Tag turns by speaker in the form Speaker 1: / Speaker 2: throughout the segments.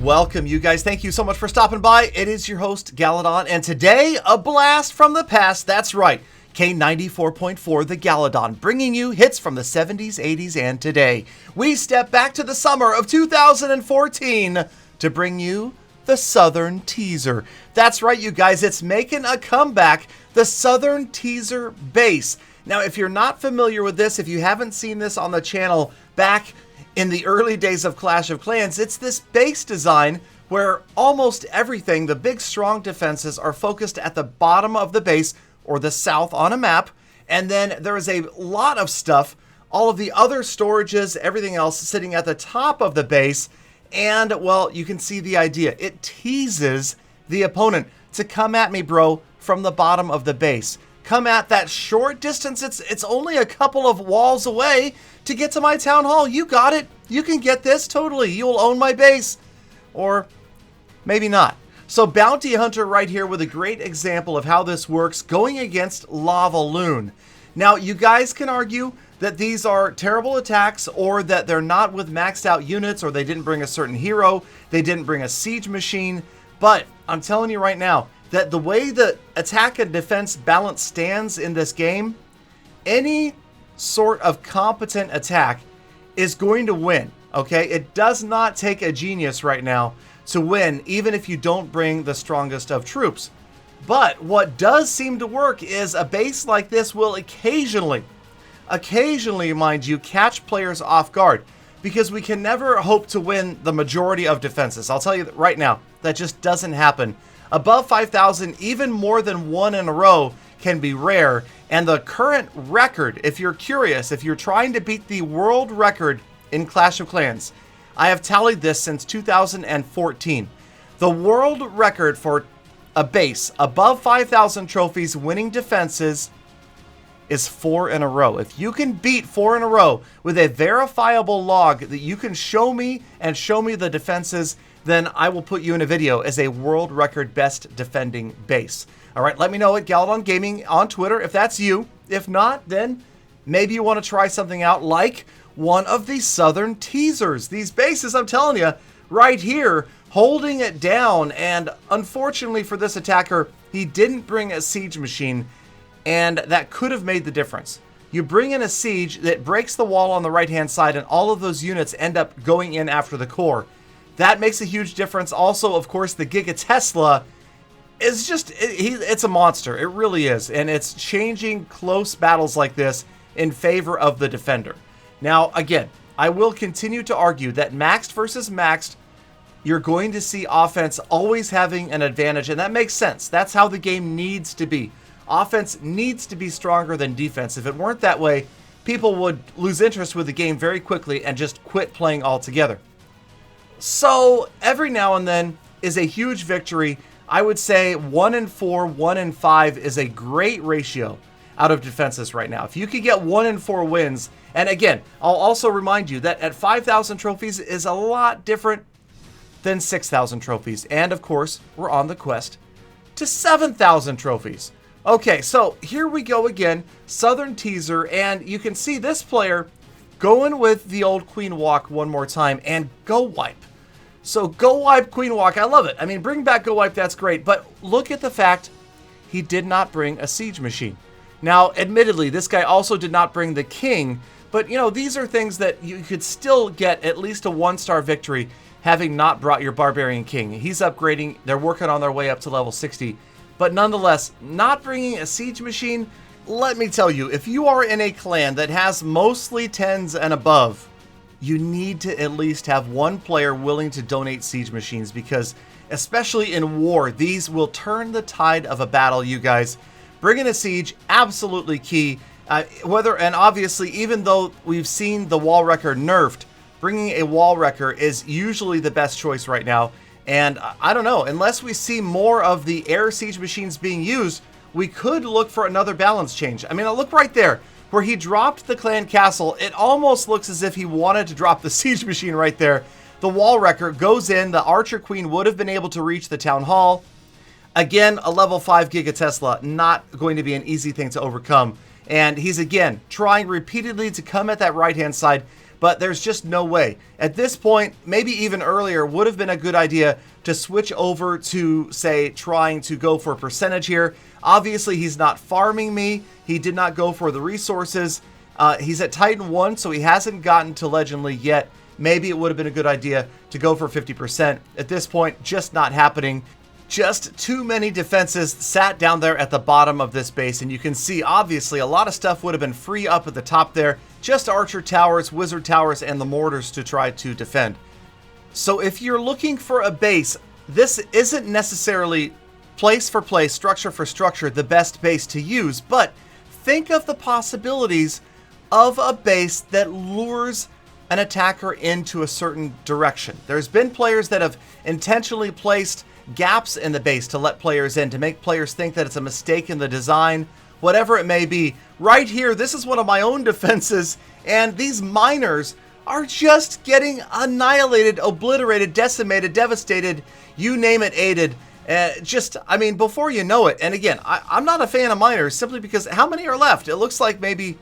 Speaker 1: Welcome, you guys. Thank you so much for stopping by. It is your host, Galadon, and today, a blast from the past. That's right, K94.4, the Galadon, bringing you hits from the 70s, 80s, and today. We step back to the summer of 2014 to bring you the Southern Teaser. That's right, you guys, it's making a comeback, the Southern Teaser base. Now, if you're not familiar with this, if you haven't seen this on the channel back in the early days of Clash of Clans, it's this base design where almost everything, the big strong defenses, are focused at the bottom of the base or the south on a map. And then there is a lot of stuff, all of the other storages, everything else sitting at the top of the base. And, well, you can see the idea. It teases the opponent to come at me, bro, from the bottom of the base. Come at that short distance. It's only a couple of walls away to get to my town hall. You got it. You can get this totally. You'll own my base. Or maybe not. So Bounty Hunter right here with a great example of how this works going against Lava Loon. Now, you guys can argue that these are terrible attacks or that they're not with maxed out units or they didn't bring a certain hero, they didn't bring a siege machine. But I'm telling you right now that the way the attack and defense balance stands in this game, any sort of competent attack is going to win, okay? It does not take a genius right now to win, even if you don't bring the strongest of troops. But what does seem to work is a base like this will occasionally, mind you, catch players off guard, because we can never hope to win the majority of defenses. I'll tell you that right now, that just doesn't happen. Above 5,000, even more than one in a row can be rare. And the current record, if you're curious, if you're trying to beat the world record in Clash of Clans, I have tallied this since 2014. The world record for a base above 5,000 trophies winning defenses is 4 in a row. If you can beat 4 in a row with a verifiable log that you can show me and show me the defenses, then I will put you in a video as a world record best defending base. All right, let me know at Galadon Gaming on Twitter if that's you. If not, then maybe you want to try something out like one of the Southern Teasers. These bases, I'm telling you, right here, holding it down. And unfortunately for this attacker, he didn't bring a siege machine, and that could have made the difference. You bring in a siege that breaks the wall on the right-hand side, and all of those units end up going in after the core. That makes a huge difference. Also, of course, the Giga Tesla is just, it's a monster. It really is. And it's changing close battles like this in favor of the defender. Now, again, I will continue to argue that maxed versus maxed, you're going to see offense always having an advantage. And that makes sense. That's how the game needs to be. Offense needs to be stronger than defense. If it weren't that way, people would lose interest with the game very quickly and just quit playing altogether. So every now and then is a huge victory. I would say 1 in 4, 1 in 5 is a great ratio out of defenses right now. If you could get 1 in 4 wins, and again, I'll also remind you that at 5,000 trophies is a lot different than 6,000 trophies. And of course, we're on the quest to 7,000 trophies. Okay, so here we go again, Southern Teaser, and you can see this player going with the old Queen Walk one more time, and Go Wipe. So Go Wipe, Queen Walk, I love it. I mean, bring back Go Wipe, that's great. But look at the fact he did not bring a siege machine. Now, admittedly, this guy also did not bring the king. But, you know, these are things that you could still get at least a 1-star victory having not brought your Barbarian King. He's upgrading. They're working on their way up to level 60. But nonetheless, not bringing a siege machine, let me tell you, if you are in a clan that has mostly 10s and above, you need to at least have one player willing to donate siege machines, because especially in war, these will turn the tide of a battle, you guys. Bringing a siege, absolutely key. And obviously, even though we've seen the wall wrecker nerfed, bringing a wall wrecker is usually the best choice right now. And I don't know, unless we see more of the air siege machines being used, we could look for another balance change. I mean, look right there. Where he dropped the clan castle, it almost looks as if he wanted to drop the siege machine right there. The wall wrecker goes in. The archer queen would have been able to reach the town hall. Again, a level 5 Giga Tesla, not going to be an easy thing to overcome. And he's again trying repeatedly to come at that right-hand side, but there's just no way. At this point, maybe even earlier, would have been a good idea to switch over to, say, trying to go for a percentage here. Obviously, he's not farming me. He did not go for the resources. He's at Titan 1, so he hasn't gotten to Legend League yet. Maybe it would have been a good idea to go for 50%. At this point, just not happening. Just too many defenses sat down there at the bottom of this base, and you can see, obviously, a lot of stuff would have been free up at the top there. Just archer towers, wizard towers, and the mortars to try to defend. So if you're looking for a base, this isn't necessarily place for place, structure for structure, the best base to use, but think of the possibilities of a base that lures an attacker into a certain direction. There's been players that have intentionally placed gaps in the base to let players in, to make players think that it's a mistake in the design, whatever it may be. Right here, this is one of my own defenses, and these miners are just getting annihilated, obliterated, decimated, devastated, you name it, aided. I mean, before you know it. And again, I'm not a fan of miners simply because how many are left? It looks like maybe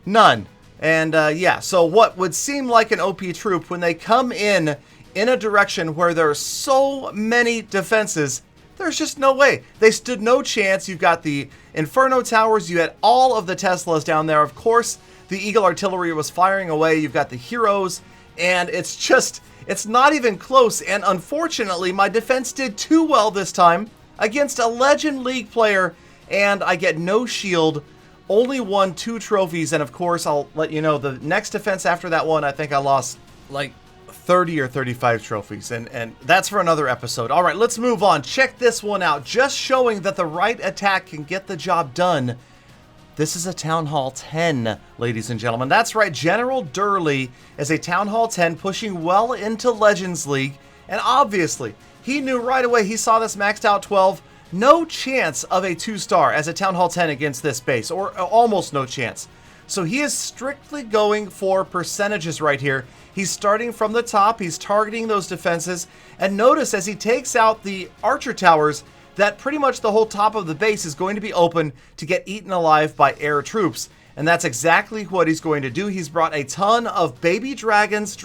Speaker 1: none. And yeah, so what would seem like an OP troop, when they come in a direction where there are so many defenses, there's just no way. They stood no chance. You've got the Inferno Towers. You had all of the Teslas down there. Of course, the Eagle Artillery was firing away. You've got the heroes, and it's not even close. And unfortunately, my defense did too well this time against a Legend League player, and I get no shield. Only won 2 trophies, and of course, I'll let you know, the next defense after that one, I think I lost like 30 or 35 trophies, and that's for another episode. All right, let's move on. Check this one out. Just showing that the right attack can get the job done. This is a Town Hall 10, ladies and gentlemen. That's right, General Durley is a Town Hall 10 pushing well into Legends League, and obviously, he knew right away, he saw this maxed out 12, no chance of a 2-star as a Town Hall 10 against this base, or almost no chance. So he is strictly going for percentages right here. He's starting from the top, he's targeting those defenses, and notice as he takes out the archer towers that pretty much the whole top of the base is going to be open to get eaten alive by air troops. And that's exactly what he's going to do. He's brought a ton of baby dragons,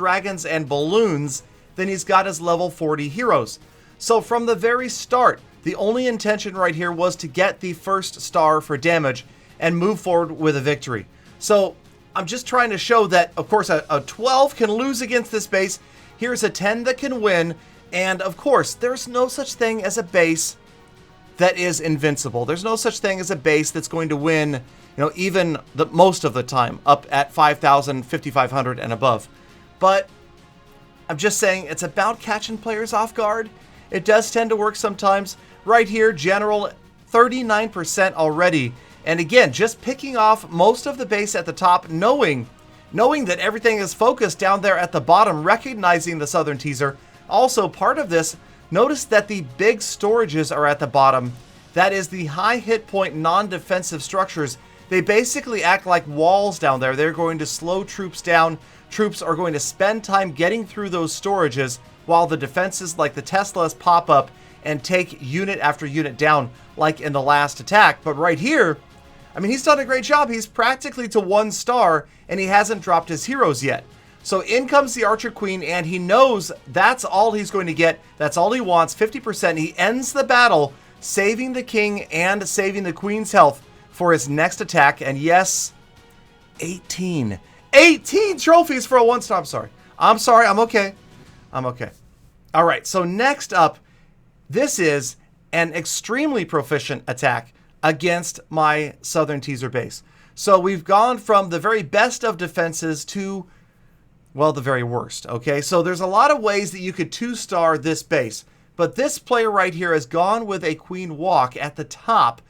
Speaker 1: and balloons. Then he's got his level 40 heroes. So from the very start, the only intention right here was to get the first star for damage and move forward with a victory. So I'm just trying to show that, of course, a 12 can lose against this base. Here's a 10 that can win. And of course, there's no such thing as a base that is invincible. There's no such thing as a base that's going to win, even the most of the time up at 5,000, 5,500 and above. But I'm just saying it's about catching players off guard. It does tend to work sometimes. Right here, General, 39% already. And again, just picking off most of the base at the top, knowing that everything is focused down there at the bottom, recognizing the Southern Teaser. Also, part of this, notice that the big storages are at the bottom. That is the high hit point non-defensive structures. They basically act like walls down there. They're going to slow troops down. Troops are going to spend time getting through those storages while the defenses like the Teslas pop up and take unit after unit down like in the last attack. But right here, I mean, he's done a great job. He's practically to 1 star, and he hasn't dropped his heroes yet. So in comes the Archer Queen, and he knows that's all he's going to get. That's all he wants, 50%. He ends the battle, saving the king and saving the queen's health for his next attack. And yes, 18 trophies for a 1-star. I'm sorry. I'm okay. All right, so next up, this is an extremely proficient attack against my Southern Teaser base. So we've gone from the very best of defenses to, well, the very worst, okay? So there's a lot of ways that you could 2-star this base, but this player right here has gone with a Queen Walk at the top,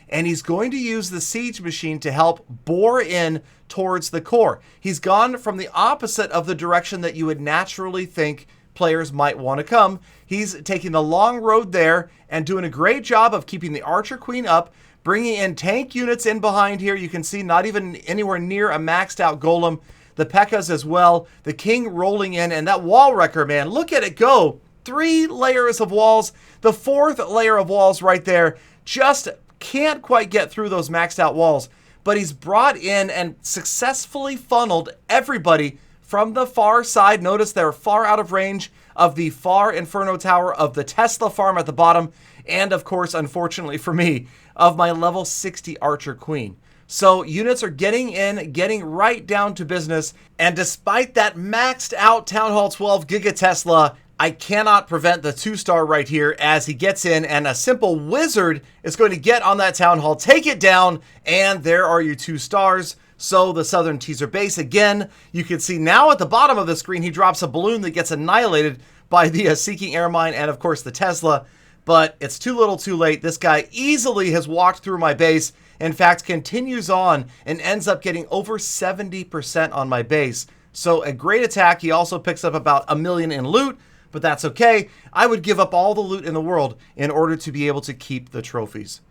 Speaker 1: and he's going to use the Siege Machine to help bore in towards the core. He's gone from the opposite of the direction that you would naturally think players might want to come. He's taking the long road there and doing a great job of keeping the Archer Queen up, bringing in tank units in behind here. You can see not even anywhere near a maxed out golem. The P.E.K.K.A.s as well. The king rolling in, and that wall wrecker, man, look at it go. 3 layers of walls. The 4th layer of walls right there. Just can't quite get through those maxed out walls. But he's brought in and successfully funneled everybody from the far side. Notice they're far out of range of the far Inferno Tower of the Tesla farm at the bottom, and of course, unfortunately for me, of my level 60 Archer Queen. So units are getting in, getting right down to business, and despite that maxed out Town Hall 12 Giga Tesla, I cannot prevent the 2-star right here as he gets in, and a simple wizard is going to get on that Town Hall, take it down, and there are your 2 stars. So the Southern Teaser base, again, you can see now at the bottom of the screen, he drops a balloon that gets annihilated by the Seeking Air Mine and, of course, the Tesla. But it's too little too late. This guy easily has walked through my base. In fact, continues on and ends up getting over 70% on my base. So a great attack. He also picks up about $1 million in loot, but that's okay. I would give up all the loot in the world in order to be able to keep the trophies.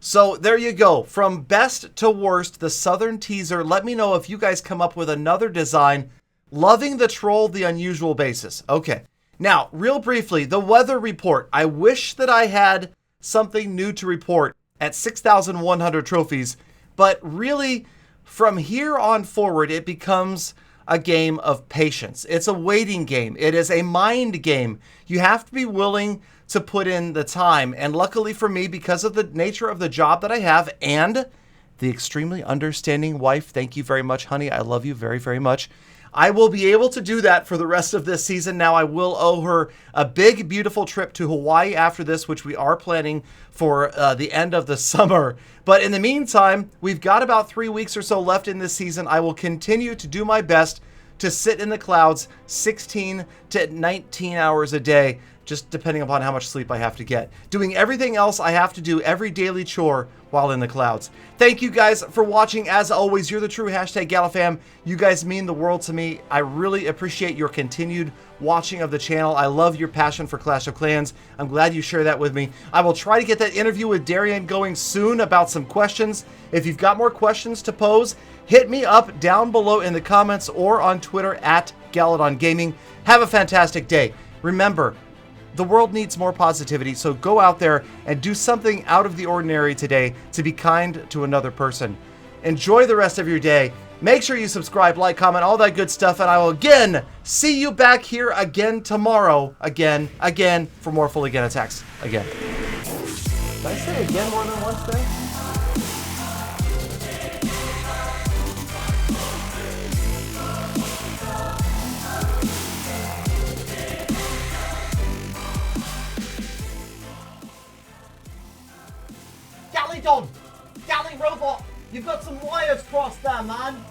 Speaker 1: So there you go. From best to worst, the Southern Teaser. Let me know if you guys come up with another design. Loving the Troll the Unusual basis. Okay. Now, real briefly, the weather report. I wish that I had something new to report at 6,100 trophies, but really, from here on forward, it becomes a game of patience. It's a waiting game. It is a mind game. You have to be willing to put in the time, and luckily for me, because of the nature of the job that I have and the extremely understanding wife, thank you very much, honey, I love you very, very much, I will be able to do that for the rest of this season. Now, I will owe her a big, beautiful trip to Hawaii after this, which we are planning for the end of the summer. But in the meantime, we've got about 3 weeks or so left in this season. I will continue to do my best to sit in the clouds 16 to 19 hours a day, just depending upon how much sleep I have to get. Doing everything else I have to do, every daily chore while in the clouds. Thank you guys for watching. As always, you're the true hashtag GalaFam. You guys mean the world to me. I really appreciate your continued watching of the channel. I love your passion for Clash of Clans. I'm glad you share that with me. I will try to get that interview with Darian going soon about some questions. If you've got more questions to pose, hit me up down below in the comments or on Twitter at Galadon Gaming. Have a fantastic day. Remember, the world needs more positivity, so go out there and do something out of the ordinary today to be kind to another person. Enjoy the rest of your day. Make sure you subscribe, like, comment, all that good stuff, and I will again see you back here again tomorrow. Again, for more Fully Again attacks. Again. Did I say again more than once there? Galadon! Galley robot! You've got some wires crossed there, man!